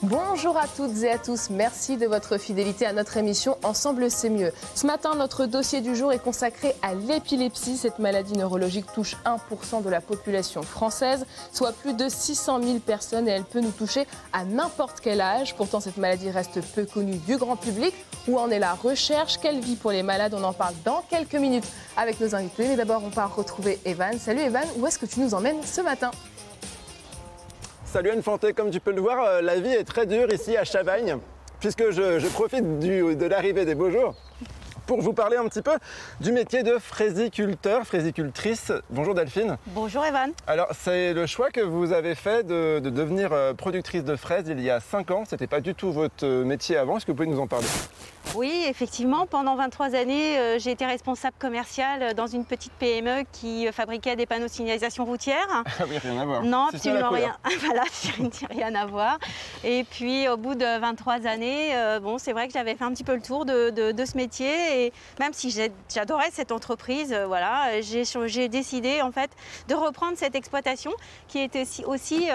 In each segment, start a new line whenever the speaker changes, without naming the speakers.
Bonjour à toutes et à tous, merci de votre fidélité à notre émission Ensemble c'est mieux. Ce matin, notre dossier du jour est consacré à l'épilepsie. Cette maladie neurologique touche 1% de la population française, soit plus de 600 000 personnes et elle peut nous toucher à n'importe quel âge. Pourtant, cette maladie reste peu connue du grand public. Où en est la recherche? Quelle vie pour les malades? On en parle dans quelques minutes avec nos invités. Mais d'abord, on part retrouver Evan. Salut Evan, où est-ce que tu nous emmènes ce matin?
Salut Anne Fanté, comme tu peux le voir, la vie est très dure ici à Chavagne, puisque je profite de l'arrivée des beaux jours pour vous parler un petit peu du métier de fraisiculteur, fraisicultrice. Bonjour Delphine.
Bonjour Evan.
Alors c'est le choix que vous avez fait de devenir productrice de fraises il y a 5 ans. C'était pas du tout votre métier avant, est-ce que vous pouvez nous en parler?
Oui, effectivement, pendant 23 années, j'ai été responsable commerciale dans une petite PME qui fabriquait des panneaux de signalisation routière.
Ah oui, rien à voir.
Non, absolument rien. Voilà, rien à voir. Et puis, au bout de 23 années, bon, c'est vrai que j'avais fait un petit peu le tour de ce métier. Et même si j'adorais cette entreprise, voilà, j'ai décidé en fait de reprendre cette exploitation qui était aussi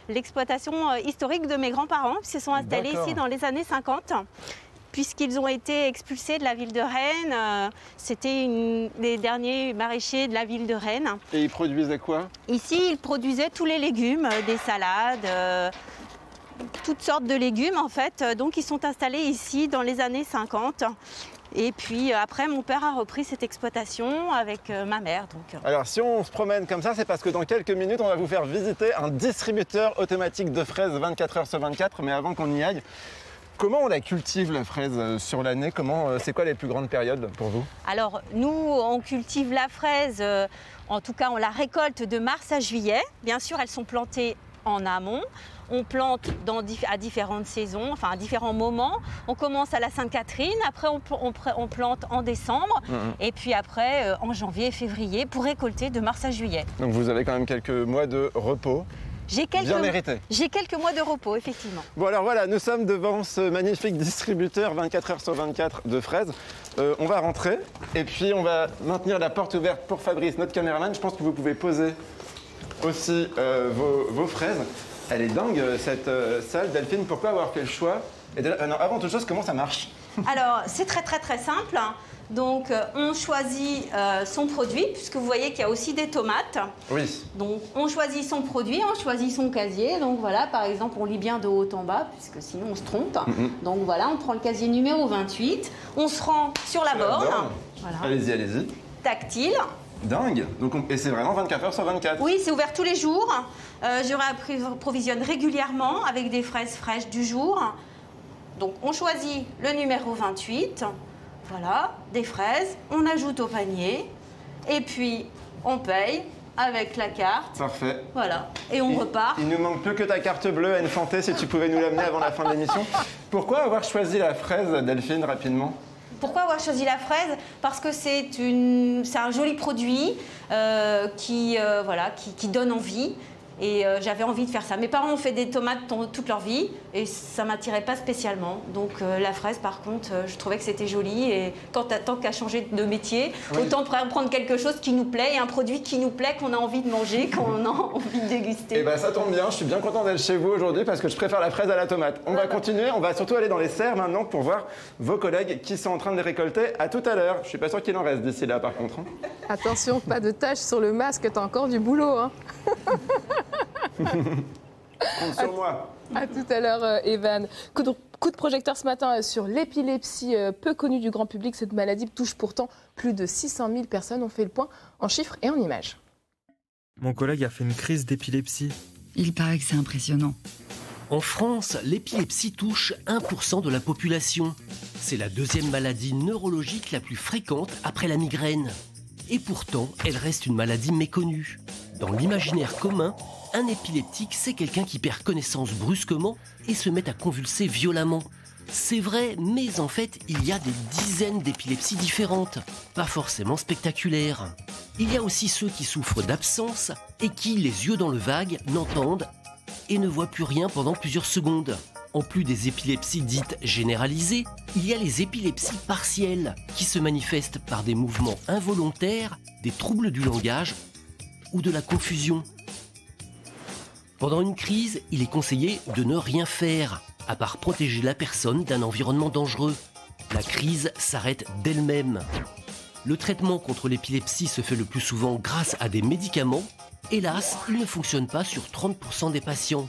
l'exploitation historique de mes grands-parents, qui se sont installés ici dans les années 50. Puisqu'ils ont été expulsés de la ville de Rennes. C'était les derniers maraîchers de la ville de Rennes.
Et ils produisaient quoi? Ici,
ils produisaient tous les légumes, des salades, toutes sortes de légumes en fait. Donc ils sont installés ici dans les années 50. Et puis après, mon père a repris cette exploitation avec ma mère. Donc.
Alors si on se promène comme ça, c'est parce que dans quelques minutes, on va vous faire visiter un distributeur automatique de fraises 24 heures sur 24. Mais avant qu'on y aille, comment on la cultive la fraise sur l'année? C'est quoi les plus grandes périodes pour vous?
Alors nous, on cultive la fraise, en tout cas on la récolte de mars à juillet. Bien sûr, elles sont plantées en amont. On plante à différentes saisons, enfin à différents moments. On commence à la Sainte-Catherine, après on plante en décembre, et puis après en janvier et février pour récolter de mars à juillet.
Donc vous avez quand même quelques mois de repos. Bien mérité.
J'ai quelques mois de repos, effectivement.
Bon alors voilà, nous sommes devant ce magnifique distributeur 24 heures sur 24 de fraises. On va rentrer et puis on va maintenir la porte ouverte pour Fabrice, notre caméraman. Je pense que vous pouvez poser aussi vos fraises. Elle est dingue cette salle. Delphine, pourquoi avoir fait le choix? Et avant toute chose, comment ça marche?
Alors c'est très simple. Donc on choisit son produit, puisque vous voyez qu'il y a aussi des tomates.
Oui.
Donc on choisit son produit, on choisit son casier. Donc voilà, par exemple, on lit bien de haut en bas, puisque sinon on se trompe. Donc voilà, on prend le casier numéro 28, on se rend sur la borne. Voilà.
Allez-y.
Tactile.
Dingue. Et c'est vraiment 24 heures sur 24?
Oui, c'est ouvert tous les jours. Je approvisionne régulièrement avec des fraises fraîches du jour. Donc on choisit le numéro 28. Voilà, des fraises, on ajoute au panier et puis on paye avec la carte.
Parfait.
Voilà, et on repart.
Il nous manque plus que ta carte bleue, Anne Fanté, si tu pouvais nous l'amener avant la fin de l'émission. Pourquoi avoir choisi la fraise, Delphine, rapidement?
Pourquoi avoir choisi la fraise? Parce que c'est un joli produit qui donne envie. Et j'avais envie de faire ça. Mes parents ont fait des tomates toute leur vie et ça ne m'attirait pas spécialement. Donc la fraise, par contre, je trouvais que c'était joli. Et tant qu'à changer de métier, autant prendre quelque chose qui nous plaît et un produit qui nous plaît, qu'on a envie de manger, qu'on a envie de déguster.
Et bien ça tombe bien, je suis bien content d'être chez vous aujourd'hui parce que je préfère la fraise à la tomate. On va continuer, on va surtout aller dans les serres maintenant pour voir vos collègues qui sont en train de les récolter. À tout à l'heure. Je ne suis pas sûr qu'il en reste d'ici là par contre.
Attention, pas de taches sur le masque, t'as encore du boulot. Hein.
Compte sur moi.
À tout à l'heure, Evan. Coup de projecteur ce matin sur l'épilepsie, peu connue du grand public. Cette maladie touche pourtant plus de 600 000 personnes. On fait le point en chiffres et en images.
Mon collègue a fait une crise d'épilepsie.
Il paraît que c'est impressionnant.
En France, l'épilepsie touche 1% de la population. C'est la deuxième maladie neurologique la plus fréquente après la migraine. Et pourtant, elle reste une maladie méconnue. Dans l'imaginaire commun, un épileptique, c'est quelqu'un qui perd connaissance brusquement et se met à convulser violemment. C'est vrai, mais en fait, il y a des dizaines d'épilepsies différentes, pas forcément spectaculaires. Il y a aussi ceux qui souffrent d'absence et qui, les yeux dans le vague, n'entendent et ne voient plus rien pendant plusieurs secondes. En plus des épilepsies dites généralisées, il y a les épilepsies partielles qui se manifestent par des mouvements involontaires, des troubles du langage ou de la confusion. Pendant une crise, il est conseillé de ne rien faire, à part protéger la personne d'un environnement dangereux. La crise s'arrête d'elle-même. Le traitement contre l'épilepsie se fait le plus souvent grâce à des médicaments. Hélas, il ne fonctionne pas sur 30% des patients.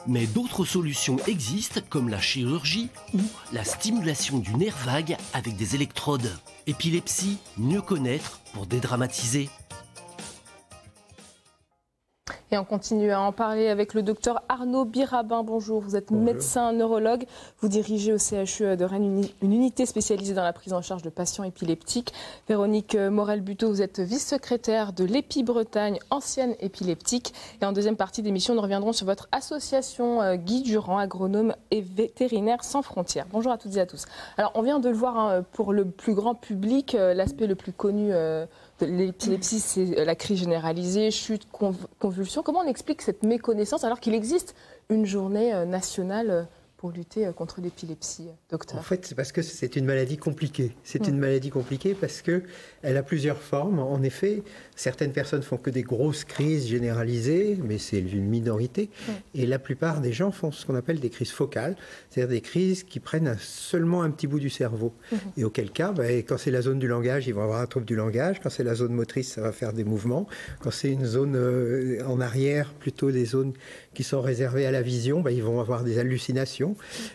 Mais d'autres solutions existent comme la chirurgie ou la stimulation du nerf vague avec des électrodes. Épilepsie, mieux connaître pour dédramatiser.
Et on continue à en parler avec le docteur Arnaud Birabin. Bonjour, vous êtes médecin neurologue. Vous dirigez au CHU de Rennes une unité spécialisée dans la prise en charge de patients épileptiques. Véronique Morel-Buteau, vous êtes vice-secrétaire de l'Épi-Bretagne, ancienne épileptique. Et en deuxième partie d'émission, nous reviendrons sur votre association Guy Durand, agronome et vétérinaire sans frontières. Bonjour à toutes et à tous. Alors, on vient de le voir pour le plus grand public, l'aspect le plus connu de l'épilepsie, c'est la crise généralisée, chute, convulsion. Comment on explique cette méconnaissance alors qu'il existe une journée nationale pour lutter contre l'épilepsie, docteur?
En fait, c'est parce que c'est une maladie compliquée. C'est une maladie compliquée parce qu'elle a plusieurs formes. En effet, certaines personnes font que des grosses crises généralisées, mais c'est une minorité. Et la plupart des gens font ce qu'on appelle des crises focales, c'est-à-dire des crises qui prennent seulement un petit bout du cerveau. Et auquel cas, quand c'est la zone du langage, ils vont avoir un trouble du langage. Quand c'est la zone motrice, ça va faire des mouvements. Quand c'est une zone en arrière, plutôt des zones qui sont réservées à la vision, ils vont avoir des hallucinations.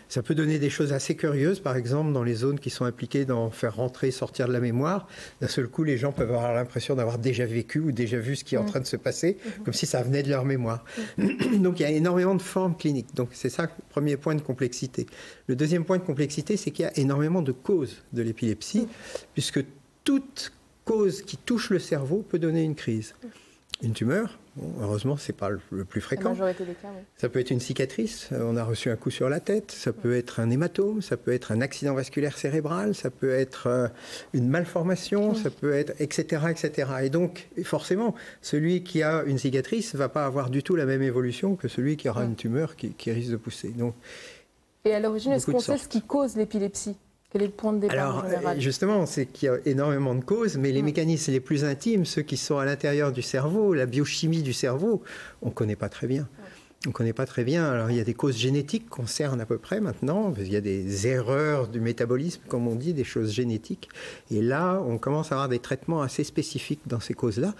Ça peut donner des choses assez curieuses, par exemple dans les zones qui sont impliquées dans faire rentrer, sortir de la mémoire. D'un seul coup, les gens peuvent avoir l'impression d'avoir déjà vécu ou déjà vu ce qui est en train de se passer, comme si ça venait de leur mémoire. Donc il y a énormément de formes cliniques. Donc c'est ça le premier point de complexité. Le deuxième point de complexité, c'est qu'il y a énormément de causes de l'épilepsie, puisque toute cause qui touche le cerveau peut donner une crise. Une tumeur, heureusement, ce n'est pas le plus fréquent.
La majorité des cas, oui.
Ça peut être une cicatrice, on a reçu un coup sur la tête, ça peut être un hématome, ça peut être un accident vasculaire cérébral, ça peut être une malformation, ça peut être etc., etc. Et donc, forcément, celui qui a une cicatrice ne va pas avoir du tout la même évolution que celui qui aura une tumeur qui risque de pousser. Donc,
et à l'origine, est-ce qu'on sait ce qui cause l'épilepsie? Quel est le point de départ en général?
Justement, c'est qu'il y a énormément de causes, mais les mécanismes les plus intimes, ceux qui sont à l'intérieur du cerveau, la biochimie du cerveau, on ne connaît pas très bien. On ne connaît pas très bien. Alors, il y a des causes génétiques qu'on cerne à peu près maintenant. Il y a des erreurs du métabolisme, comme on dit, des choses génétiques. Et là, on commence à avoir des traitements assez spécifiques dans ces causes-là,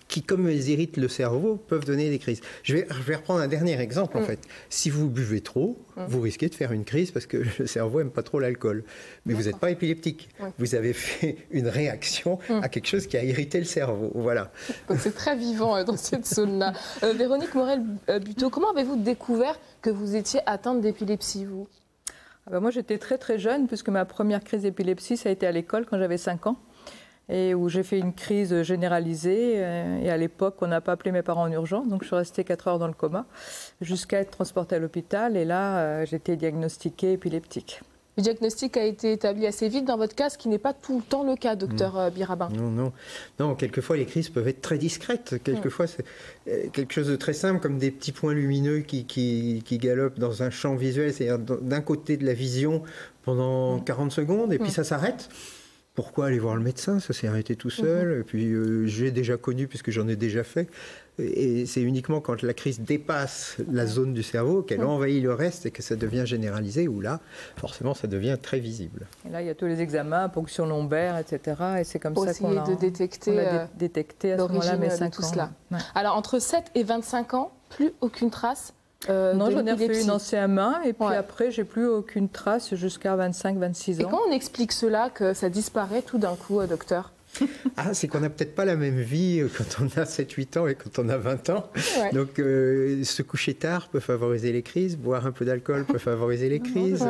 qui, comme elles irritent le cerveau, peuvent donner des crises. Je vais reprendre un dernier exemple, en fait. Si vous buvez trop, vous risquez de faire une crise parce que le cerveau n'aime pas trop l'alcool. Mais vous n'êtes pas épileptique. Vous avez fait une réaction à quelque chose qui a irrité le cerveau. Voilà.
Donc c'est très vivant dans cette zone-là. Véronique Morel-Buteau, comment avez-vous découvert que vous étiez atteinte d'épilepsie, vous?
Moi, j'étais très très jeune, puisque ma première crise d'épilepsie, ça a été à l'école quand j'avais 5 ans. Et où j'ai fait une crise généralisée. Et à l'époque, on n'a pas appelé mes parents en urgence, donc je suis restée 4 heures dans le coma, jusqu'à être transportée à l'hôpital. Et là, j'étais diagnostiquée épileptique.
Le diagnostic a été établi assez vite dans votre cas, ce qui n'est pas tout le temps le cas, docteur Birabin.
Non, quelquefois les crises peuvent être très discrètes. Quelquefois, c'est quelque chose de très simple, comme des petits points lumineux qui galopent dans un champ visuel, c'est-à-dire d'un côté de la vision pendant 40 secondes, et puis ça s'arrête. Pourquoi aller voir le médecin? Ça s'est arrêté tout seul. Et puis, j'ai déjà connu, puisque j'en ai déjà fait. Et c'est uniquement quand la crise dépasse la zone du cerveau qu'elle envahit le reste et que ça devient généralisé, où là, forcément, ça devient très visible.
Et là, il y a tous les examens, ponction lombaire, etc. Et c'est comme ça qu'on
a détecté
à ce moment-là mes 5
tout
ans.
Cela. Ouais. Alors, entre 7 et 25 ans, plus aucune trace
non, j'en ai refait une en CM1 et puis après, j'ai plus aucune trace jusqu'à 25-26 ans.
Et quand on explique cela, que ça disparaît tout d'un coup, docteur?
C'est qu'on n'a peut-être pas la même vie quand on a 7-8 ans et quand on a 20 ans. Donc, se coucher tard peut favoriser les crises, boire un peu d'alcool peut favoriser les crises.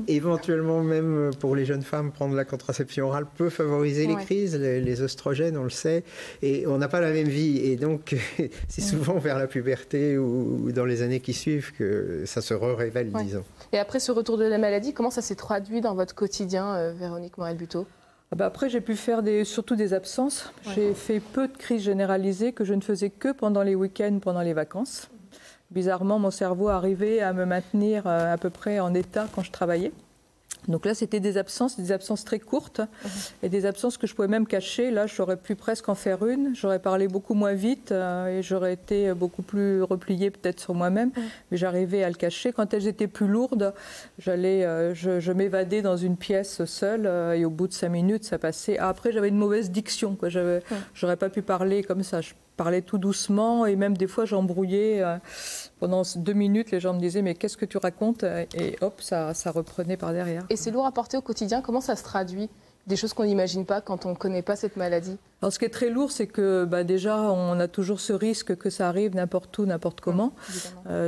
Éventuellement, même pour les jeunes femmes, prendre la contraception orale peut favoriser les crises, les oestrogènes, on le sait. Et on n'a pas la même vie. Et donc, c'est souvent vers la puberté ou dans les années qui suivent que ça se révèle, disons.
Et après ce retour de la maladie, comment ça s'est traduit dans votre quotidien, Véronique Morel-Buteau?
Après, j'ai pu faire surtout des absences. J'ai fait peu de crises généralisées que je ne faisais que pendant les week-ends, pendant les vacances. bizarrement, mon cerveau arrivait à me maintenir à peu près en état quand je travaillais. Donc là, c'était des absences très courtes et des absences que je pouvais même cacher. Là, j'aurais pu presque en faire une. J'aurais parlé beaucoup moins vite et j'aurais été beaucoup plus repliée peut-être sur moi-même. Mais j'arrivais à le cacher. Quand elles étaient plus lourdes, je m'évadais dans une pièce seule et au bout de 5 minutes, ça passait. Après, j'avais une mauvaise diction, quoi. J'aurais pas pu parler comme ça. Je parlais tout doucement et même des fois, j'embrouillais. Pendant 2 minutes, les gens me disaient « mais qu'est-ce que tu racontes ?» Et hop, ça reprenait par derrière.
Et c'est lourd à porter au quotidien. Comment ça se traduit? Des choses qu'on n'imagine pas quand on ne connaît pas cette maladie.
Alors, ce qui est très lourd, c'est que déjà, on a toujours ce risque que ça arrive n'importe où, n'importe comment.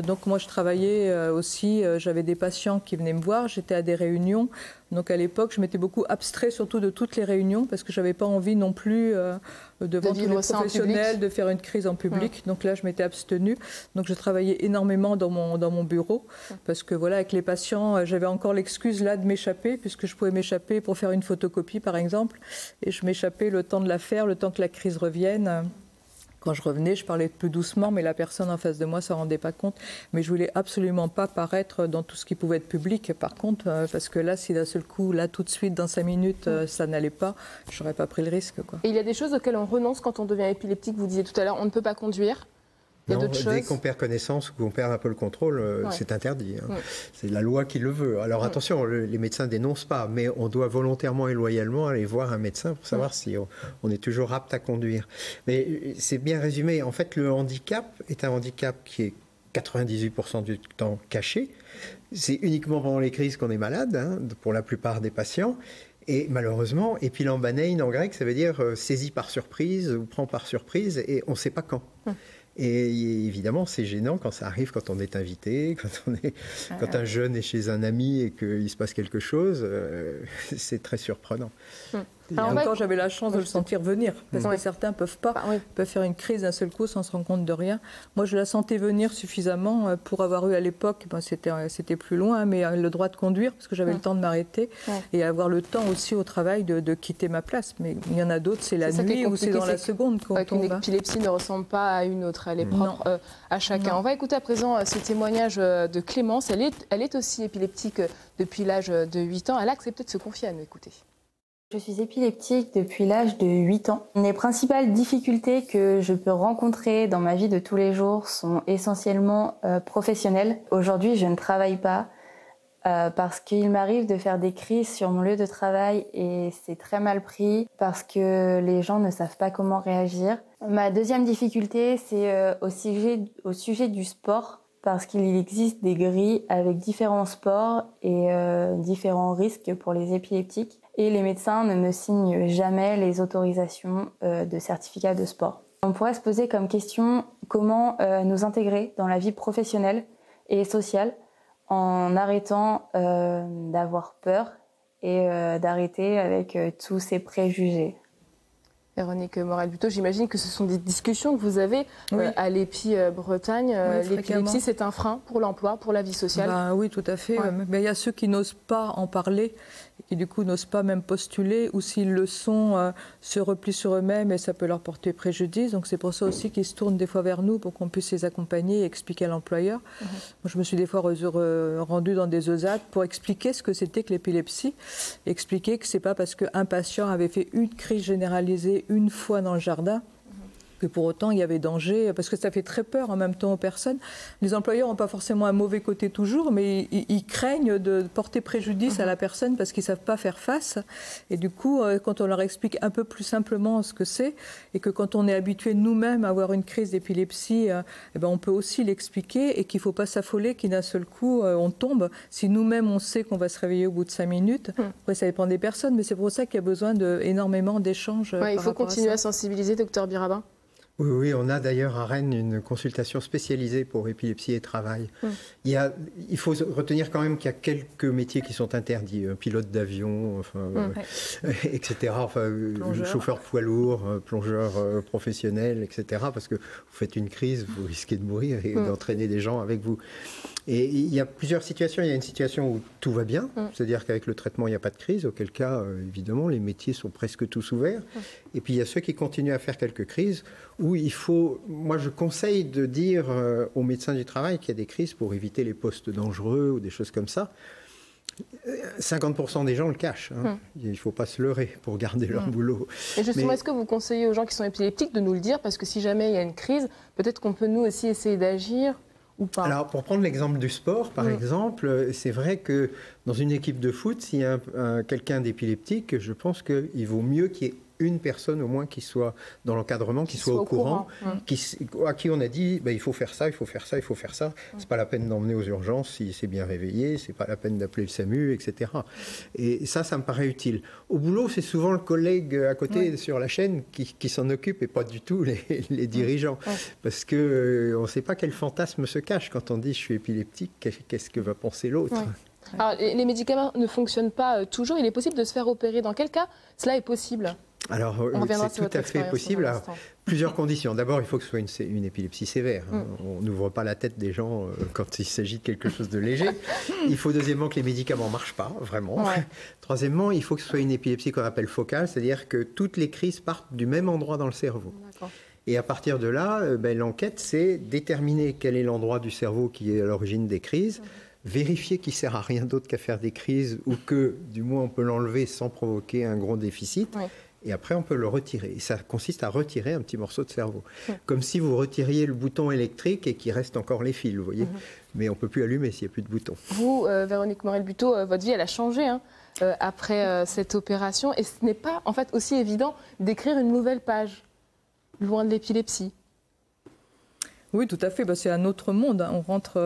Donc moi, je travaillais aussi, j'avais des patients qui venaient me voir, j'étais à des réunions. Donc à l'époque, je m'étais beaucoup abstrait surtout de toutes les réunions parce que je n'avais pas envie non plus devant tous les professionnels de faire une crise en public. Donc là, je m'étais abstenue. Donc je travaillais énormément dans mon bureau parce que voilà, avec les patients, j'avais encore l'excuse là de m'échapper puisque je pouvais m'échapper pour faire une photocopie par exemple. Et je m'échappais le temps de la faire, le temps que la crise revienne. Quand je revenais, je parlais plus doucement, mais la personne en face de moi ne s'en rendait pas compte. Mais je voulais absolument pas paraître dans tout ce qui pouvait être public. Par contre, parce que là, si d'un seul coup, là, tout de suite, dans 5 minutes, ça n'allait pas, je n'aurais pas pris le risque, quoi.
Et il y a des choses auxquelles on renonce quand on devient épileptique. Vous disiez tout à l'heure, on ne peut pas conduire. Il y a d'autres choses.
Dès qu'on perd connaissance ou qu'on perd un peu le contrôle, c'est interdit. C'est la loi qui le veut. Alors attention, les médecins ne dénoncent pas, mais on doit volontairement et loyalement aller voir un médecin pour savoir si on est toujours apte à conduire. Mais c'est bien résumé. En fait, le handicap est un handicap qui est 98% du temps caché. C'est uniquement pendant les crises qu'on est malade, pour la plupart des patients. Et malheureusement, épilambanain en grec, ça veut dire saisi par surprise ou prend par surprise, et on ne sait pas quand. Et évidemment, c'est gênant quand ça arrive, quand on est invité, quand un jeune est chez un ami et qu'il se passe quelque chose, c'est très surprenant.
Encore, j'avais la chance de le sentir venir, parce que certains ne peuvent pas, peuvent faire une crise d'un seul coup sans se rendre compte de rien. Moi, je la sentais venir suffisamment pour avoir eu à l'époque, c'était plus loin, mais le droit de conduire, parce que j'avais le temps de m'arrêter, et avoir le temps aussi au travail de quitter ma place. Mais il y en a d'autres, c'est la nuit ou c'est dans la seconde qu'on tombe.
Une épilepsie ne ressemble pas à une autre, elle est propre à chacun. On va écouter à présent ce témoignage de Clémence. Elle est aussi épileptique depuis l'âge de 8 ans. Elle a accepté de se confier à nous. Écoutez.
Je suis épileptique depuis l'âge de 8 ans. Les principales difficultés que je peux rencontrer dans ma vie de tous les jours sont essentiellement professionnelles. Aujourd'hui, je ne travaille pas parce qu'il m'arrive de faire des crises sur mon lieu de travail et c'est très mal pris parce que les gens ne savent pas comment réagir. Ma deuxième difficulté, c'est au sujet du sport parce qu'il existe des grilles avec différents sports et différents risques pour les épileptiques. Et les médecins ne me signent jamais les autorisations de certificat de sport. On pourrait se poser comme question comment nous intégrer dans la vie professionnelle et sociale en arrêtant d'avoir peur et d'arrêter avec tous ces préjugés.
Véronique Morel-Buteau, j'imagine que ce sont des discussions que vous avez à l'Épi Bretagne. L'épilepsie, c'est un frein pour l'emploi, pour la vie sociale.
Oui, tout à fait. Mais il y a ceux qui n'osent pas en parler et qui du coup n'osent pas même postuler, ou s'ils le sont, se replient sur eux-mêmes et ça peut leur porter préjudice. Donc c'est pour ça aussi qu'ils se tournent des fois vers nous pour qu'on puisse les accompagner et expliquer à l'employeur. Moi, je me suis des fois rendue dans des ESAT pour expliquer ce que c'était que l'épilepsie, expliquer que c'est pas parce qu'un patient avait fait une crise généralisée une fois dans le jardin que pour autant il y avait danger, parce que ça fait très peur en même temps aux personnes. Les employeurs n'ont pas forcément un mauvais côté toujours, mais ils craignent de porter préjudice à la personne parce qu'ils ne savent pas faire face. Et du coup, quand on leur explique un peu plus simplement ce que c'est, et que quand on est habitué nous-mêmes à avoir une crise d'épilepsie, on peut aussi l'expliquer et qu'il ne faut pas s'affoler, qu'il d'un seul coup on tombe. Si nous-mêmes on sait qu'on va se réveiller au bout de 5 minutes, après ça dépend des personnes, mais c'est pour ça qu'il y a besoin énormément d'échanges.
Il faut continuer à sensibiliser, docteur Birabin.
Oui, on a d'ailleurs à Rennes une consultation spécialisée pour épilepsie et travail. Il faut retenir quand même qu'il y a quelques métiers qui sont interdits. Pilote d'avion, etc. Chauffeur poids lourd, plongeur professionnel, etc. Parce que vous faites une crise, vous risquez de mourir et d'entraîner des gens avec vous. Et il y a plusieurs situations. Il y a une situation où tout va bien, c'est-à-dire qu'avec le traitement, il n'y a pas de crise, auquel cas, évidemment, les métiers sont presque tous ouverts. Et puis il y a ceux qui continuent à faire quelques crises où Oui, moi je conseille de dire aux médecins du travail qu'il y a des crises pour éviter les postes dangereux ou des choses comme ça. 50% des gens le cachent. Il ne faut pas se leurrer pour garder leur boulot.
Et justement, est-ce que vous conseillez aux gens qui sont épileptiques de nous le dire? Parce que si jamais il y a une crise, peut-être qu'on peut nous aussi essayer d'agir ou pas.
Alors, pour prendre l'exemple du sport, par exemple, c'est vrai que dans une équipe de foot, s'il y a quelqu'un d'épileptique, je pense qu'il vaut mieux qu'il y ait une personne au moins qui soit dans l'encadrement, qui soit au courant, à qui on a dit il faut faire ça, il faut faire ça, il faut faire ça. C'est pas la peine d'emmener aux urgences s'il s'est bien réveillé, c'est pas la peine d'appeler le SAMU, etc. Et ça me paraît utile. Au boulot, c'est souvent le collègue à côté sur la chaîne qui s'en occupe et pas du tout les dirigeants. Parce qu'on ne sait pas quel fantasme se cache quand on dit je suis épileptique, qu'est-ce que va penser l'autre.
Alors, les médicaments ne fonctionnent pas toujours. Il est possible de se faire opérer. Dans quel cas cela est possible?
Alors, c'est tout à fait possible. Alors, plusieurs conditions. D'abord, il faut que ce soit une épilepsie sévère. On n'ouvre pas la tête des gens quand il s'agit de quelque chose de léger. Il faut deuxièmement que les médicaments ne marchent pas, vraiment. Troisièmement, il faut que ce soit une épilepsie qu'on appelle focale, c'est-à-dire que toutes les crises partent du même endroit dans le cerveau. Et à partir de là, l'enquête, c'est déterminer quel est l'endroit du cerveau qui est à l'origine des crises, vérifier qu'il ne sert à rien d'autre qu'à faire des crises ou que, du moins, on peut l'enlever sans provoquer un gros déficit. Et après, on peut le retirer. Et ça consiste à retirer un petit morceau de cerveau. Comme si vous retiriez le bouton électrique et qu'il reste encore les fils, vous voyez. Mais on ne peut plus allumer s'il n'y a plus de bouton.
Vous, Véronique Morel-Buteau, votre vie, elle a changé après cette opération. Et ce n'est pas, en fait, aussi évident d'écrire une nouvelle page, loin de l'épilepsie.
Oui, tout à fait. C'est un autre monde. On rentre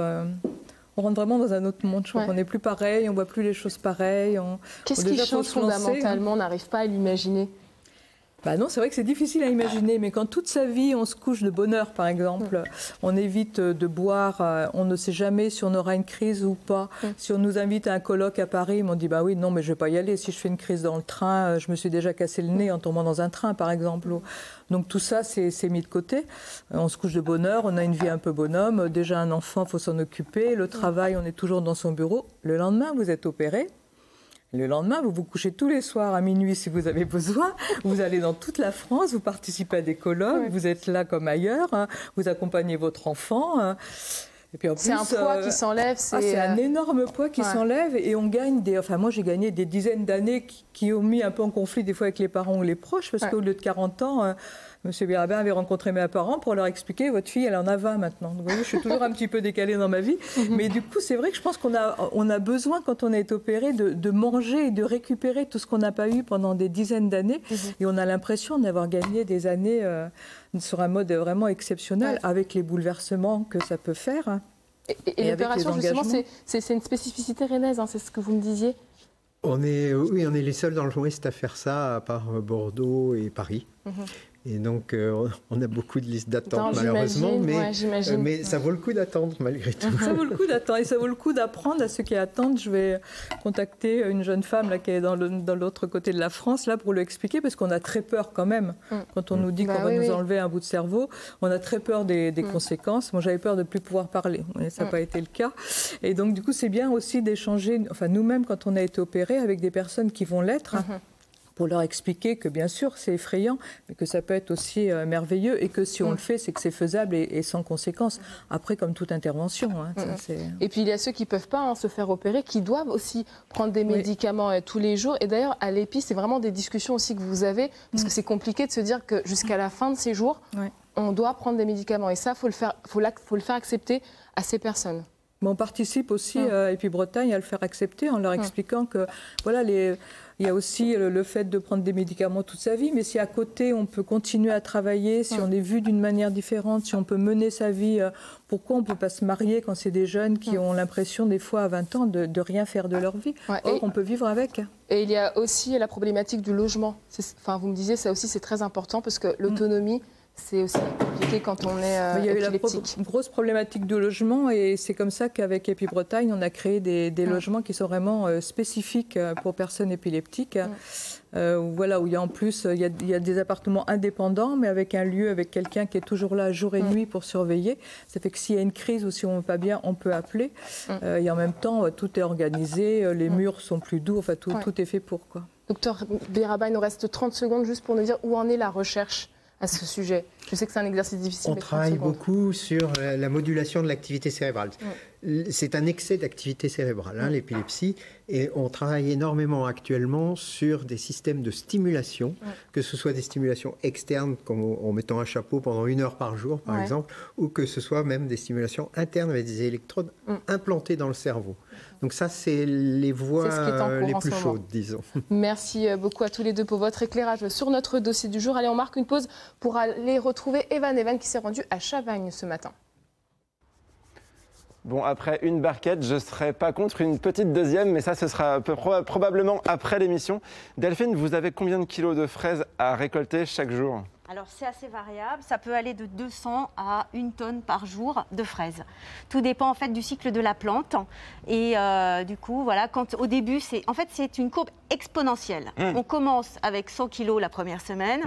vraiment dans un autre monde. Je crois qu'on n'est plus pareil, on ne voit plus les choses pareilles.
Qu'est-ce qui change fondamentalement? On n'arrive pas à l'imaginer.
Non, c'est vrai que c'est difficile à imaginer, mais quand toute sa vie, on se couche de bonne heure, par exemple, on évite de boire, on ne sait jamais si on aura une crise ou pas. Si on nous invite à un colloque à Paris, on dit oui, non, mais je ne vais pas y aller. Si je fais une crise dans le train, je me suis déjà cassé le nez en tombant dans un train, par exemple. Donc tout ça, c'est mis de côté. On se couche de bonne heure, on a une vie un peu bonhomme. Déjà un enfant, il faut s'en occuper. Le travail, on est toujours dans son bureau. Le lendemain, vous êtes opéré. Le lendemain, vous vous couchez tous les soirs à minuit si vous avez besoin. Vous allez dans toute la France, vous participez à des colloques, vous êtes là comme ailleurs, vous accompagnez votre enfant. Et puis en plus,
c'est un poids qui s'enlève.
C'est un énorme poids qui s'enlève et on gagne moi j'ai gagné des dizaines d'années qui ont mis un peu en conflit des fois avec les parents ou les proches parce qu'au lieu de 40 ans, M. Bérabin avait rencontré mes parents pour leur expliquer votre fille elle en a 20 maintenant. Donc, vous voyez, je suis toujours un petit peu décalée dans ma vie. Mais du coup, c'est vrai que je pense qu'on a besoin, quand on est opéré, de manger et de récupérer tout ce qu'on n'a pas eu pendant des dizaines d'années. Et on a l'impression d'avoir gagné des années sur un mode vraiment exceptionnel avec les bouleversements que ça peut faire.
Et l'opération, justement, c'est une spécificité rennaise, c'est ce que vous me disiez?
On est les seuls dans l'Ouest à faire ça, à part Bordeaux et Paris. Et donc, on a beaucoup de listes d'attente, malheureusement, mais ça vaut le coup d'attendre, malgré tout.
Ça vaut le coup d'attendre et ça vaut le coup d'apprendre à ceux qui attendent. Je vais contacter une jeune femme là, qui est dans l'autre côté de la France là, pour lui expliquer, parce qu'on a très peur quand même. Quand on nous dit qu'on va nous enlever un bout de cerveau, on a très peur des conséquences. Moi, j'avais peur de ne plus pouvoir parler, mais ça n'a pas été le cas. Et donc, du coup, c'est bien aussi d'échanger, nous-mêmes, quand on a été opérés, avec des personnes qui vont l'être, pour leur expliquer que bien sûr c'est effrayant, mais que ça peut être aussi merveilleux et que si on le fait, c'est que c'est faisable et sans conséquence. Après, comme toute intervention.
Et puis il y a ceux qui ne peuvent pas se faire opérer, qui doivent aussi prendre des médicaments tous les jours. Et d'ailleurs, à l'EPI, c'est vraiment des discussions aussi que vous avez, parce que c'est compliqué de se dire que jusqu'à la fin de ces jours, on doit prendre des médicaments. Et ça, faut le faire accepter à ces personnes.
Mais on participe aussi, et puis Bretagne, à le faire accepter en leur expliquant que voilà, il y a aussi le fait de prendre des médicaments toute sa vie, mais si à côté on peut continuer à travailler, si on est vu d'une manière différente, si on peut mener sa vie, pourquoi on ne peut pas se marier quand c'est des jeunes qui ont l'impression des fois à 20 ans de rien faire de leur vie. Or, on peut vivre avec.
Et il y a aussi la problématique du logement. Vous me disiez, ça aussi c'est très important parce que l'autonomie, c'est aussi compliqué quand on est
il y a eu
épileptique.
La grosse problématique de logement et c'est comme ça qu'avec Épi Bretagne, on a créé des logements qui sont vraiment spécifiques pour personnes épileptiques. Voilà, où il y a en plus il y a des appartements indépendants, mais avec un lieu, avec quelqu'un qui est toujours là jour et nuit pour surveiller. Ça fait que s'il y a une crise ou si on ne va pas bien, on peut appeler. Et en même temps, tout est organisé, les murs sont plus doux, tout est fait pour.
Docteur Bérabin, il nous reste 30 secondes juste pour nous dire où en est la recherche à ce sujet? Je sais que c'est un exercice difficile.
On travaille beaucoup sur la modulation de l'activité cérébrale. C'est un excès d'activité cérébrale, l'épilepsie, et on travaille énormément actuellement sur des systèmes de stimulation, que ce soit des stimulations externes, comme en mettant un chapeau pendant 1 heure par jour, par exemple, ou que ce soit même des stimulations internes avec des électrodes implantées dans le cerveau. Donc ça, c'est les voies les plus chaudes, disons.
Merci beaucoup à tous les deux pour votre éclairage sur notre dossier du jour. Allez, on marque une pause pour aller retrouver Evan qui s'est rendu à Chavagne ce matin.
Bon, après une barquette, je ne serais pas contre une petite deuxième, mais ça, ce sera probablement après l'émission. Delphine, vous avez combien de kilos de fraises à récolter chaque jour?
Alors c'est assez variable, ça peut aller de 200 à 1 tonne par jour de fraises. Tout dépend en fait du cycle de la plante et du coup voilà, au début c'est une courbe exponentielle. On commence avec 100 kilos la première semaine,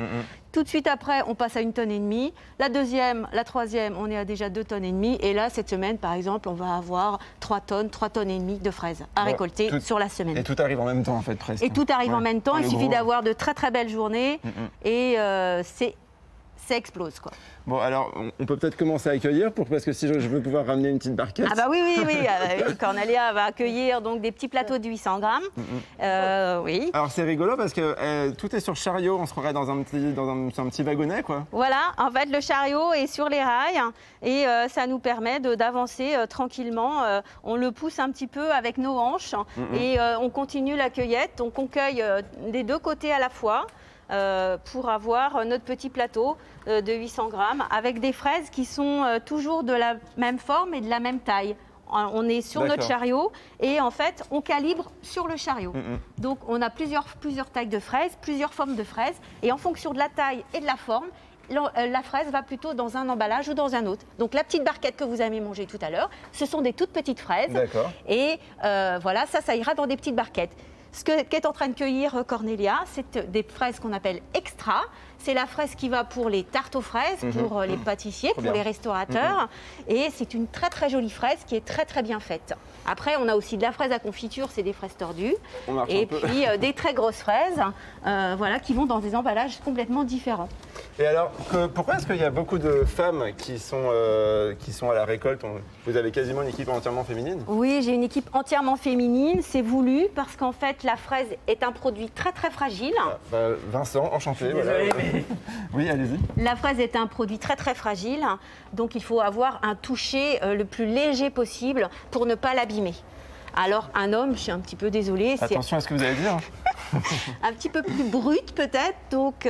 tout de suite après on passe à 1,5 tonne, la deuxième, la troisième on est à déjà 2,5 tonnes et là cette semaine par exemple on va avoir 3 tonnes et demie de fraises à récolter sur la semaine.
Et tout arrive en même temps en fait presque.
Et tout arrive en même temps, il suffit d'avoir de très très belles journées et ça explose quoi.
Bon alors on peut peut-être commencer à accueillir parce que si je veux pouvoir ramener une petite barquette.
Ah bah oui, Cornelia va accueillir donc des petits plateaux de 800 grammes. Oui.
Alors c'est rigolo parce que tout est sur chariot, on se croirait dans un petit wagonnet quoi.
Voilà, en fait le chariot est sur les rails et ça nous permet d'avancer tranquillement. On le pousse un petit peu avec nos hanches et on continue la cueillette. Donc on cueille des deux côtés à la fois. Pour avoir notre petit plateau de 800 grammes avec des fraises qui sont toujours de la même forme et de la même taille. On est sur notre chariot et en fait on calibre sur le chariot. Donc on a plusieurs tailles de fraises, plusieurs formes de fraises et en fonction de la taille et de la forme, la fraise va plutôt dans un emballage ou dans un autre. Donc la petite barquette que vous avez mangée tout à l'heure, ce sont des toutes petites fraises. Et voilà, ça ira dans des petites barquettes. Ce qu'est en train de cueillir Cornelia, c'est des fraises qu'on appelle extra. C'est la fraise qui va pour les tartes aux fraises, pour les pâtissiers, pour les restaurateurs. Et c'est une très très jolie fraise qui est très très bien faite. Après, on a aussi de la fraise à confiture, c'est des fraises tordues. Et puis des très grosses fraises voilà, qui vont dans des emballages complètement différents.
Et alors, pourquoi est-ce qu'il y a beaucoup de femmes qui sont à la récolte? Vous avez quasiment une équipe entièrement féminine? Oui, j'ai une équipe entièrement féminine. C'est voulu parce qu'en fait, la fraise est un produit très très fragile. Vincent, enchanté. Désolé, mais... Oui, allez-y. La fraise est un produit très très fragile. Donc il faut avoir un toucher le plus léger possible pour ne pas l'abîmer. Alors un homme, je suis un petit peu désolée. Attention à ce que vous allez dire. Un petit peu plus brute peut-être. Donc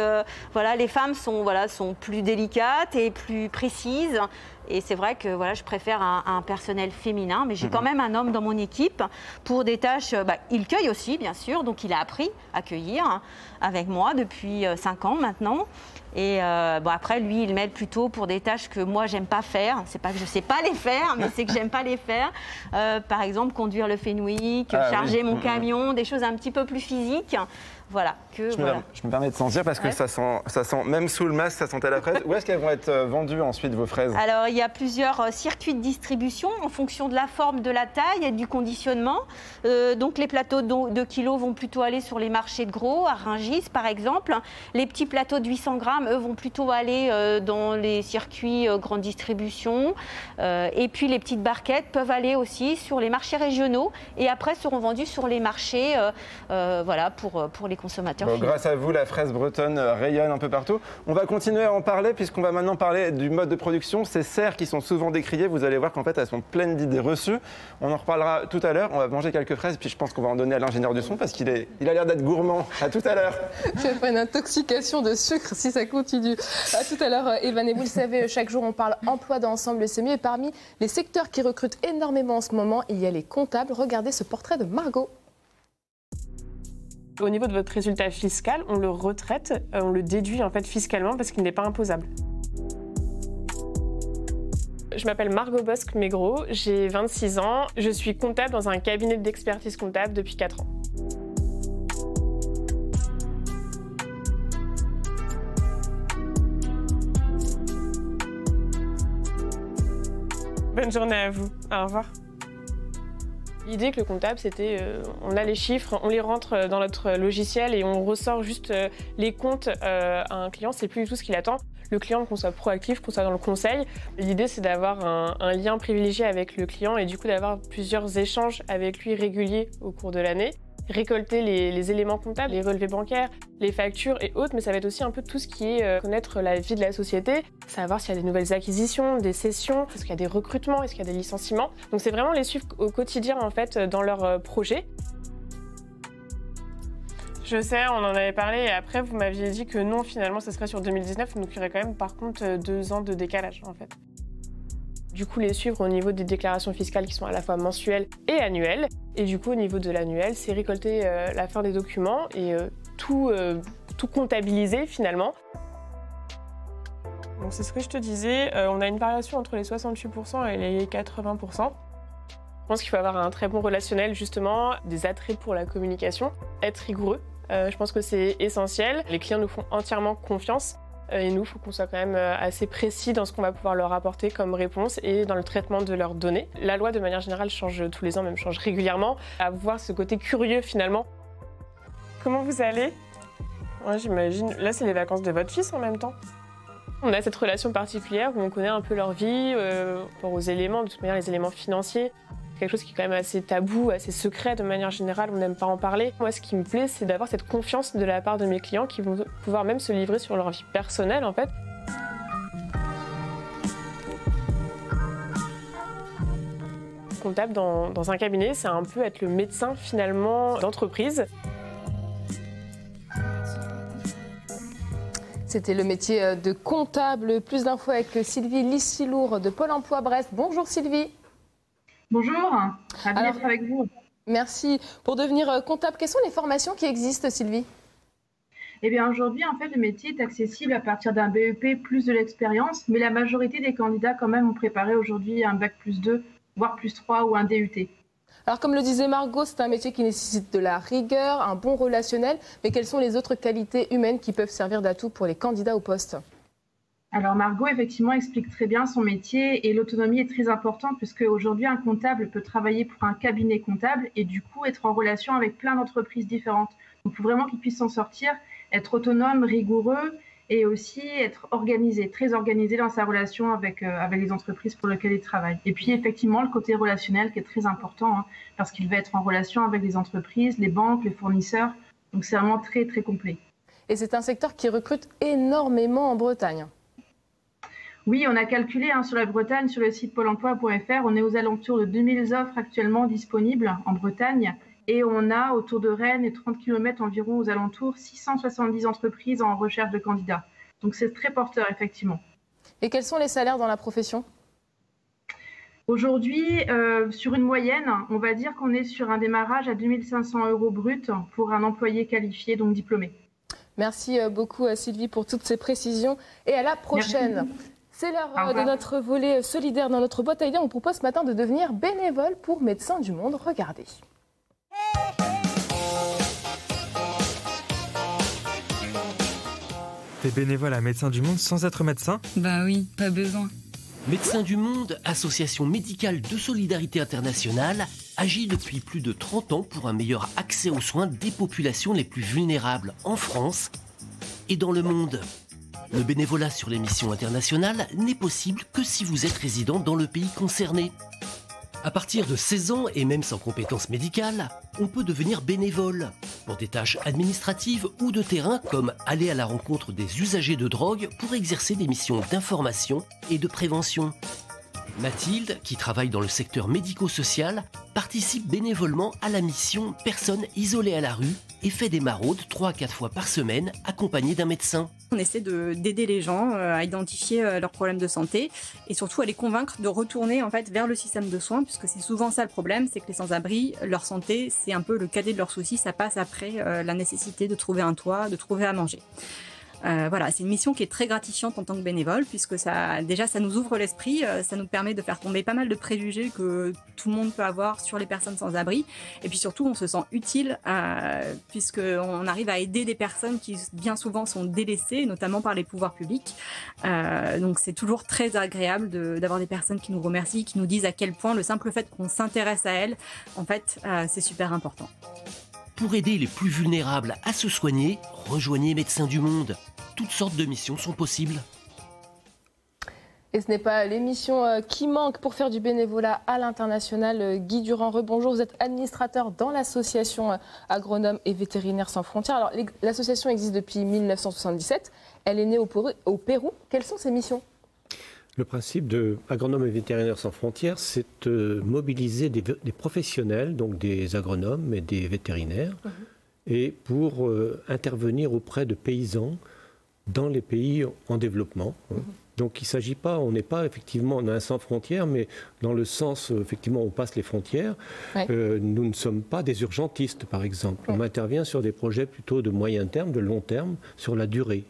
voilà, les femmes sont plus délicates et plus précises. Et c'est vrai que voilà, je préfère un personnel féminin, mais j'ai quand même un homme dans mon équipe pour des tâches. Il cueille aussi, bien sûr, donc il a appris à cueillir avec moi depuis 5 ans maintenant. Et après, lui, il m'aide plutôt pour des tâches que moi, j'aime pas faire. C'est pas que je sais pas les faire, mais c'est que j'aime pas les faire. Par exemple, conduire le Fenwick, charger mon camion, des choses un petit peu plus physiques. Voilà, je me permets de sentir parce que ça sent, même sous le masque, ça sentait la fraise. Où est-ce qu'elles vont être vendues ensuite, vos fraises? Alors, il y a plusieurs circuits de distribution en fonction de la forme, de la taille et du conditionnement. Donc, les plateaux de 2 kilos vont plutôt aller sur les marchés de gros, à Rungis par exemple. Les petits plateaux de 800 grammes, eux, vont plutôt aller dans les circuits grande distribution. Et puis, les petites barquettes peuvent aller aussi sur les marchés régionaux et après seront vendues sur les marchés voilà, pour les consommateurs. Bon, grâce à vous, la fraise bretonne rayonne un peu partout. On va continuer à en parler puisqu'on va maintenant parler du mode de production. Ces serres qui sont souvent décriées, vous allez voir qu'en fait elles sont pleines d'idées reçues. On en reparlera tout à l'heure. On va manger quelques fraises puis je pense qu'on va en donner à l'ingénieur du son parce qu'il a l'air d'être gourmand. À tout à l'heure. Je vais faire une intoxication de sucre si ça continue. À tout à l'heure, Evan. Et vous le savez, chaque jour on parle emploi d'ensemble, c'est mieux. Et parmi les secteurs qui recrutent énormément en ce moment, il y a les comptables. Regardez ce portrait de Margot.
Au niveau de votre résultat fiscal, on le retraite, on le déduit en fait fiscalement parce qu'il n'est pas imposable. Je m'appelle Margot Bosque-Mégro, j'ai 26 ans, je suis comptable dans un cabinet d'expertise comptable depuis 4 ans. Bonne journée à vous, au revoir. L'idée que le comptable, c'était on a les chiffres, on les rentre dans notre logiciel et on ressort juste les comptes à un client. C'est plus du tout ce qu'il attend. Le client, qu'on soit proactif, qu'on soit dans le conseil. L'idée, c'est d'avoir un lien privilégié avec le client et du coup d'avoir plusieurs échanges avec lui réguliers au cours de l'année. Récolter les éléments comptables, les relevés bancaires, les factures et autres, mais ça va être aussi un peu tout ce qui est connaître la vie de la société, savoir s'il y a des nouvelles acquisitions, des cessions, est-ce qu'il y a des recrutements, est-ce qu'il y a des licenciements. Donc c'est vraiment les suivre au quotidien en fait dans leur projet. Je sais, on en avait parlé et après vous m'aviez dit que non, finalement ça serait sur 2019, donc il y aurait quand même par contre 2 ans de décalage en fait. Du coup, les suivre au niveau des déclarations fiscales qui sont à la fois mensuelles et annuelles. Et du coup, au niveau de l'annuel, c'est récolter la fin des documents et tout comptabiliser finalement. Donc c'est ce que je te disais, on a une variation entre les 68% et les 80%. Je pense qu'il faut avoir un très bon relationnel justement, des attraits pour la communication, être rigoureux. Je pense que c'est essentiel. Les clients nous font entièrement confiance. Et nous, il faut qu'on soit quand même assez précis dans ce qu'on va pouvoir leur apporter comme réponse et dans le traitement de leurs données. La loi, de manière générale, change tous les ans, même change régulièrement. À voir ce côté curieux, finalement. Comment vous allez? Moi, j'imagine... Là, c'est les vacances de votre fils en même temps. On a cette relation particulière où on connaît un peu leur vie, rapport aux éléments, de toute manière, les éléments financiers. Quelque chose qui est quand même assez tabou, assez secret de manière générale, on n'aime pas en parler. Moi, ce qui me plaît, c'est d'avoir cette confiance de la part de mes clients qui vont pouvoir même se livrer sur leur vie personnelle, en fait. Comptable dans un cabinet, c'est un peu être le médecin, finalement, d'entreprise.
C'était le métier de comptable. Plus d'infos avec Sylvie Lissilour de Pôle emploi Brest. Bonjour Sylvie.
Bonjour, ravi d'être avec vous.
Merci. Pour devenir comptable, quelles sont les formations qui existent, Sylvie?
Eh bien, aujourd'hui, en fait, le métier est accessible à partir d'un BEP plus de l'expérience, mais la majorité des candidats, quand même, ont préparé aujourd'hui un bac plus 2, voire plus 3 ou un DUT.
Alors, comme le disait Margot, c'est un métier qui nécessite de la rigueur, un bon relationnel, mais quelles sont les autres qualités humaines qui peuvent servir d'atout pour les candidats au poste?
Alors Margot, effectivement, explique très bien son métier et l'autonomie est très importante puisque aujourd'hui un comptable peut travailler pour un cabinet comptable et du coup être en relation avec plein d'entreprises différentes. Donc il faut vraiment qu'il puisse s'en sortir, être autonome, rigoureux et aussi être organisé, très organisé dans sa relation avec les entreprises pour lesquelles il travaille. Et puis effectivement le côté relationnel qui est très important parce qu'il va être en relation avec les entreprises, les banques, les fournisseurs. Donc c'est vraiment très très complet.
Et c'est un secteur qui recrute énormément en Bretagne.
Oui, on a calculé sur la Bretagne, sur le site pôle emploi.fr, on est aux alentours de 2000 offres actuellement disponibles en Bretagne et on a autour de Rennes et 30 km environ aux alentours 670 entreprises en recherche de candidats. Donc c'est très porteur effectivement.
Et quels sont les salaires dans la profession?
Aujourd'hui, sur une moyenne, on va dire qu'on est sur un démarrage à 2500 € brut pour un employé qualifié, donc diplômé.
Merci beaucoup Sylvie pour toutes ces précisions et à la prochaine. Merci. C'est l'heure de notre volet solidaire dans notre boîte à idées. On propose ce matin de devenir bénévole pour Médecins du Monde. Regardez.
T'es bénévole à Médecins du Monde sans être médecin?
Bah oui, pas besoin.
Médecins du Monde, association médicale de solidarité internationale, agit depuis plus de 30 ans pour un meilleur accès aux soins des populations les plus vulnérables en France et dans le monde. Le bénévolat sur les missions internationales n'est possible que si vous êtes résident dans le pays concerné. À partir de 16 ans et même sans compétences médicales, on peut devenir bénévole pour des tâches administratives ou de terrain comme aller à la rencontre des usagers de drogue pour exercer des missions d'information et de prévention. Mathilde, qui travaille dans le secteur médico-social, participe bénévolement à la mission Personnes isolées à la rue et fait des maraudes 3 à 4 fois par semaine accompagnée d'un médecin.
On essaie d'aider les gens à identifier leurs problèmes de santé et surtout à les convaincre de retourner en fait vers le système de soins puisque c'est souvent ça le problème, c'est que les sans-abri, leur santé, c'est un peu le cadet de leurs soucis, ça passe après la nécessité de trouver un toit, de trouver à manger. Voilà, c'est une mission qui est très gratifiante en tant que bénévole, puisque ça nous ouvre l'esprit, ça nous permet de faire tomber pas mal de préjugés que tout le monde peut avoir sur les personnes sans abri, et puis surtout on se sent utile, puisqu'on arrive à aider des personnes qui bien souvent sont délaissées, notamment par les pouvoirs publics. Donc c'est toujours très agréable d'avoir des personnes qui nous remercient, qui nous disent à quel point le simple fait qu'on s'intéresse à elles, en fait, c'est super important.
Pour aider les plus vulnérables à se soigner, rejoignez Médecins du Monde. Toutes sortes de missions sont possibles.
Et ce n'est pas l'émission qui manque pour faire du bénévolat à l'international. Guy Durand, rebonjour. Vous êtes administrateur dans l'association Agronomes et Vétérinaires sans frontières. Alors, l'association existe depuis 1977. Elle est née au Pérou. Quelles sont ses missions ?
Le principe de Agronomes et Vétérinaires sans frontières, c'est de mobiliser des professionnels, donc des agronomes et des vétérinaires, et pour intervenir auprès de paysans dans les pays en développement. Donc il ne s'agit pas, on n'est pas effectivement, on a un sans frontières, mais dans le sens effectivement où on passe les frontières, nous ne sommes pas des urgentistes par exemple. On intervient sur des projets plutôt de moyen terme, de long terme, sur la durée.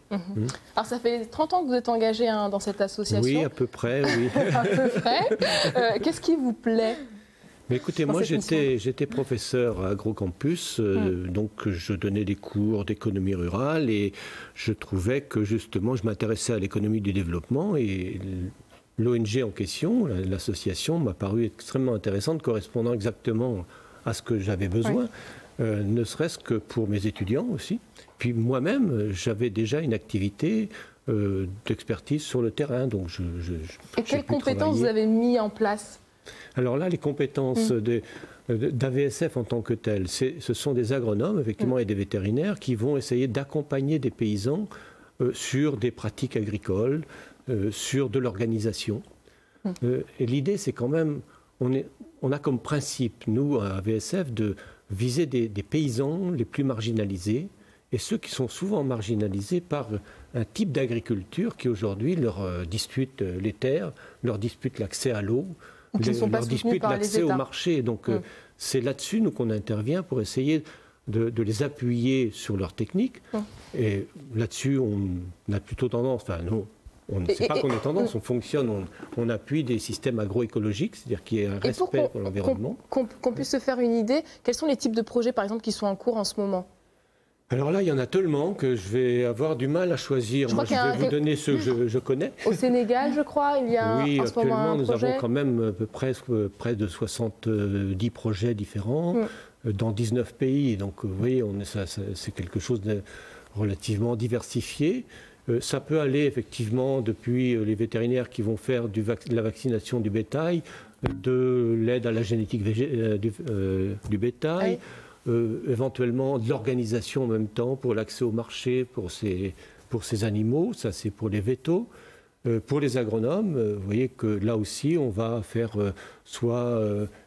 Alors ça fait 30 ans que vous êtes engagé dans cette association.
Oui, à peu près, oui.
À peu près. Qu'est-ce qui vous plaît ?
Mais écoutez, moi j'étais professeur à AgroCampus, donc je donnais des cours d'économie rurale et je trouvais que justement je m'intéressais à l'économie du développement et l'ONG en question, l'association, m'a paru extrêmement intéressante, correspondant exactement à ce que j'avais besoin, ne serait-ce que pour mes étudiants aussi. Puis moi-même, j'avais déjà une activité d'expertise sur le terrain. Donc
et quelles compétences vous avez mis en place ?
Alors là, les compétences d'AVSF en tant que telles, ce sont des agronomes, effectivement, et des vétérinaires qui vont essayer d'accompagner des paysans sur des pratiques agricoles, sur de l'organisation. Et l'idée, c'est quand même, on a comme principe, nous, à AVSF, de viser des paysans les plus marginalisés, et ceux qui sont souvent marginalisés par un type d'agriculture qui, aujourd'hui, leur dispute les terres, leur dispute l'accès à l'eau, leur dispute l'accès au marché. Donc c'est là-dessus nous qu'on intervient pour essayer de les appuyer sur leurs techniques. Et là-dessus, on a plutôt tendance, enfin non, on ne sait pas qu'on ait tendance, on fonctionne, on appuie des systèmes agroécologiques, c'est-à-dire qu'il y ait un respect pour l'environnement.
Qu'on puisse se faire une idée, quels sont les types de projets, par exemple, qui sont en cours en ce moment ?
Alors là, il y en a tellement que je vais avoir du mal à choisir. Moi, je vais vous donner ceux que je connais.
Au Sénégal, je crois, il y a
oui,
en ce moment un projet.
Nous avons quand même près de 70 projets différents dans 19 pays. Donc, vous voyez, c'est quelque chose de relativement diversifié. Ça peut aller effectivement depuis les vétérinaires qui vont faire de la vaccination du bétail, de l'aide à la génétique du bétail, éventuellement de l'organisation en même temps pour l'accès au marché pour ces animaux, ça c'est pour les vétos. Pour les agronomes, vous voyez que là aussi on va faire soit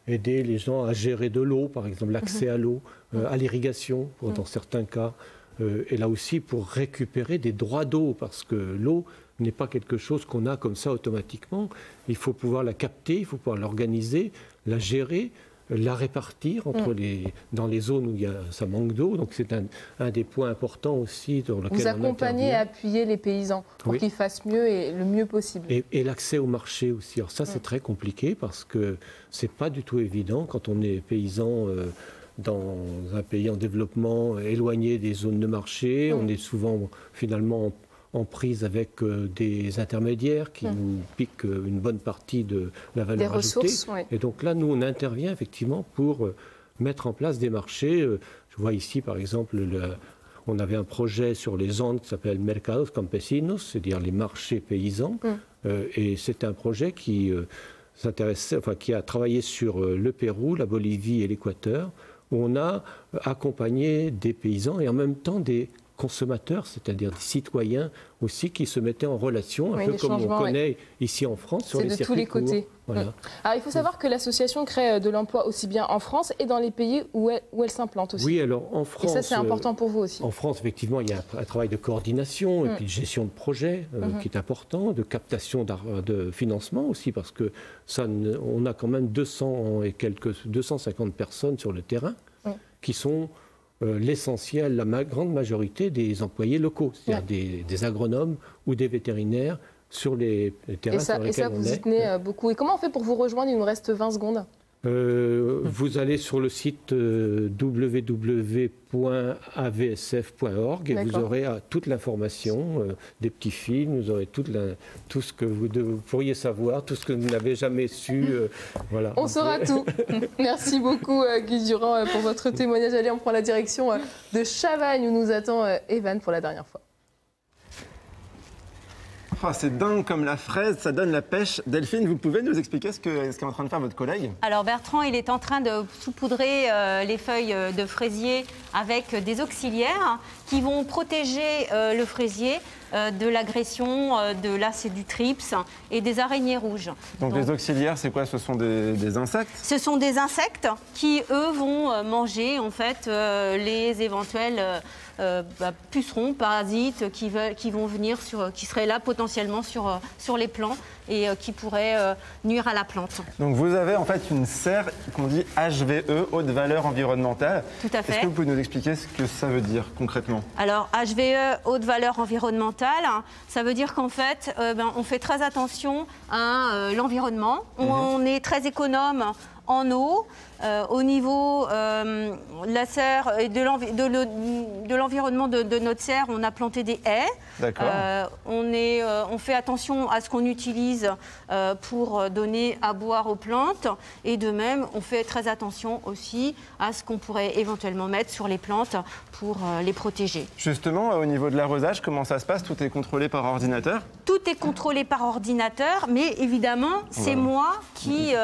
aider les gens à gérer de l'eau, par exemple l'accès à l'eau, à l'irrigation dans certains cas, et là aussi pour récupérer des droits d'eau, parce que l'eau n'est pas quelque chose qu'on a comme ça automatiquement, il faut pouvoir la capter, il faut pouvoir l'organiser, la gérer, la répartir dans les zones où ça manque d'eau. Donc c'est un des points importants aussi dans lequel on intervient.
Vous accompagnez et appuyez les paysans pour qu'ils fassent mieux et le mieux possible.
Et l'accès au marché aussi. Alors ça, c'est très compliqué parce que c'est pas du tout évident quand on est paysan dans un pays en développement, éloigné des zones de marché. On est souvent finalement en prise avec des intermédiaires qui nous piquent une bonne partie de la valeur ajoutée. Et donc là, nous, on intervient effectivement pour mettre en place des marchés. Je vois ici, par exemple, on avait un projet sur les Andes qui s'appelle Mercados Campesinos, c'est-à-dire les marchés paysans. Et c'est un projet qui a travaillé sur le Pérou, la Bolivie et l'Équateur, où on a accompagné des paysans et en même temps des consommateurs, c'est-à-dire des citoyens aussi qui se mettaient en relation, un peu comme on connaît ici en France sur les circuits courts.
C'est de tous les côtés.
Voilà.
Alors il faut savoir que l'association crée de l'emploi aussi bien en France et dans les pays où elle s'implante aussi.
Oui, alors en France...
Et ça c'est important pour vous aussi.
En France, effectivement, il y a un travail de coordination et puis de gestion de projet qui est important, de captation de financement aussi, parce que on a quand même 250 personnes sur le terrain qui sont l'essentiel, la grande majorité des employés locaux, c'est-à-dire des agronomes ou des vétérinaires sur les terrains sur lesquels on est.
Et ça, vous y tenez beaucoup. Et comment on fait pour vous rejoindre? Il nous reste 20 secondes.
Vous allez sur le site www.avsf.org et vous aurez toute l'information des petits films, vous aurez tout ce que vous pourriez savoir, tout ce que vous n'avez jamais su. Voilà.
On saura tout. Merci beaucoup Guy Durand pour votre témoignage. Allez, on prend la direction de Chavagne où nous attend Evan pour la dernière fois.
Oh, c'est dingue comme la fraise, ça donne la pêche. Delphine, vous pouvez nous expliquer ce qu'est en train de faire votre collègue?
Alors Bertrand, il est en train de saupoudrer les feuilles de fraisier avec des auxiliaires qui vont protéger le fraisier de l'agression, c'est du thrips et des araignées rouges.
Donc les auxiliaires, c'est quoi? Ce sont des insectes?
Ce sont des insectes qui, eux, vont manger en fait les éventuels pucerons, parasites qui vont venir qui seraient là potentiellement sur les plants et qui pourraient nuire à la plante.
Donc vous avez en fait une serre qu'on dit HVE, haute valeur environnementale.
Tout à fait.
Est-ce que vous pouvez nous expliquer ce que ça veut dire concrètement?
Alors HVE, haute valeur environnementale, ça veut dire qu'en fait, on fait très attention à l'environnement. On est très économe en eau. Au niveau de la serre et de l'environnement de notre serre, on a planté des haies.
D'accord.
On fait attention à ce qu'on utilise pour donner à boire aux plantes. Et de même, on fait très attention aussi à ce qu'on pourrait éventuellement mettre sur les plantes pour les protéger.
Justement, au niveau de l'arrosage, comment ça se passe? Tout est contrôlé par ordinateur?
Tout est contrôlé par ordinateur, mais évidemment, c'est moi qui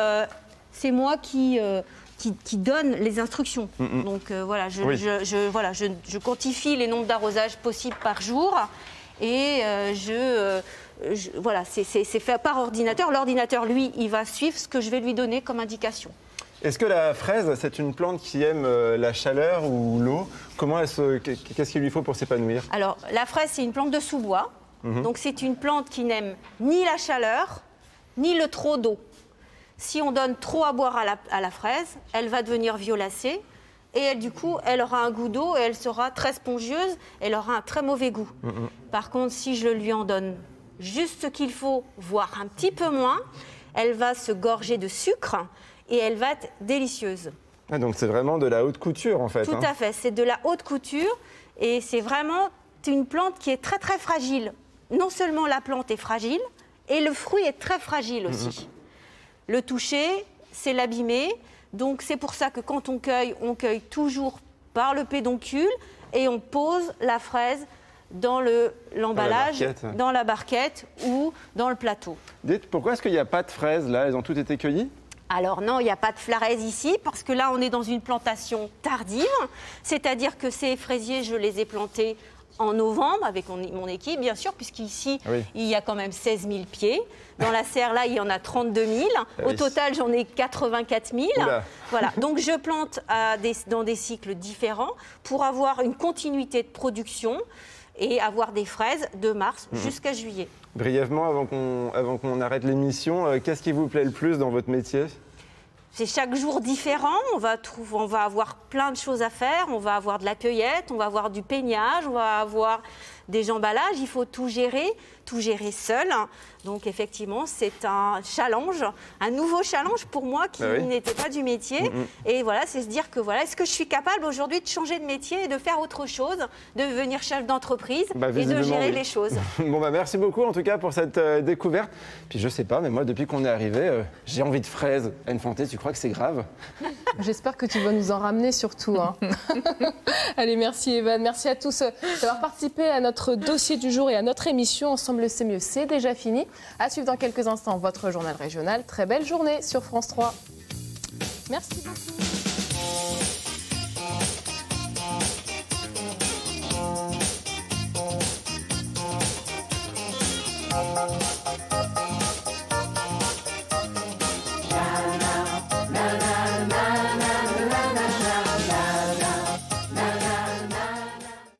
donne les instructions. Donc voilà, je quantifie les nombres d'arrosages possibles par jour et voilà, c'est fait par ordinateur. L'ordinateur, lui, il va suivre ce que je vais lui donner comme indication.
Est-ce que la fraise, c'est une plante qui aime la chaleur ou l'eau? Qu'est-ce qu'il lui faut pour s'épanouir?
Alors, la fraise, c'est une plante de sous-bois. Donc c'est une plante qui n'aime ni la chaleur, ni le trop d'eau. Si on donne trop à boire à la fraise, elle va devenir violacée et du coup, elle aura un goût d'eau et elle sera très spongieuse, elle aura un très mauvais goût. Par contre, si je lui en donne juste ce qu'il faut, voire un petit peu moins, elle va se gorger de sucre et elle va être délicieuse.
Ah, donc c'est vraiment de la haute couture en fait.
Tout à fait, c'est de la haute couture et c'est vraiment une plante qui est très très fragile. Non seulement la plante est fragile, et le fruit est très fragile aussi. Le toucher, c'est l'abîmer. Donc c'est pour ça que quand on cueille toujours par le pédoncule et on pose la fraise dans l'emballage, dans la barquette ou dans le plateau.
Dites, pourquoi est-ce qu'il n'y a pas de fraises là? Elles ont toutes été cueillies?
Alors non, il n'y a pas de fraises ici parce que là on est dans une plantation tardive. C'est-à-dire que ces fraisiers, je les ai plantés en novembre avec mon équipe, bien sûr, puisqu'ici, il y a quand même 16 000 pieds. Dans la serre, là, il y en a 32 000. Au total, j'en ai 84 000. Voilà. Donc, je plante dans des cycles différents pour avoir une continuité de production et avoir des fraises de mars jusqu'à juillet.
Brièvement, avant qu'on arrête l'émission, qu'est-ce qui vous plaît le plus dans votre métier?
C'est chaque jour différent, on va avoir plein de choses à faire, on va avoir de la cueillette, on va avoir du peignage, on va avoir des emballages, il faut tout gérer seul. Donc effectivement, c'est un challenge, un nouveau challenge pour moi qui n'était pas du métier. Et voilà, c'est se dire que voilà, est-ce que je suis capable aujourd'hui de changer de métier et de faire autre chose, de devenir chef d'entreprise et de gérer les choses.
Bon merci beaucoup en tout cas pour cette découverte. Puis je sais pas, mais moi depuis qu'on est arrivé, j'ai envie de fraises. Anne Fanté, tu crois que c'est grave?
J'espère que tu vas nous en ramener surtout. Allez, merci Evan, merci à tous d'avoir participé à notre dossier du jour et à notre émission Ensemble c'est mieux, c'est déjà fini. À suivre dans quelques instants votre journal régional. Très belle journée sur France 3. Merci beaucoup.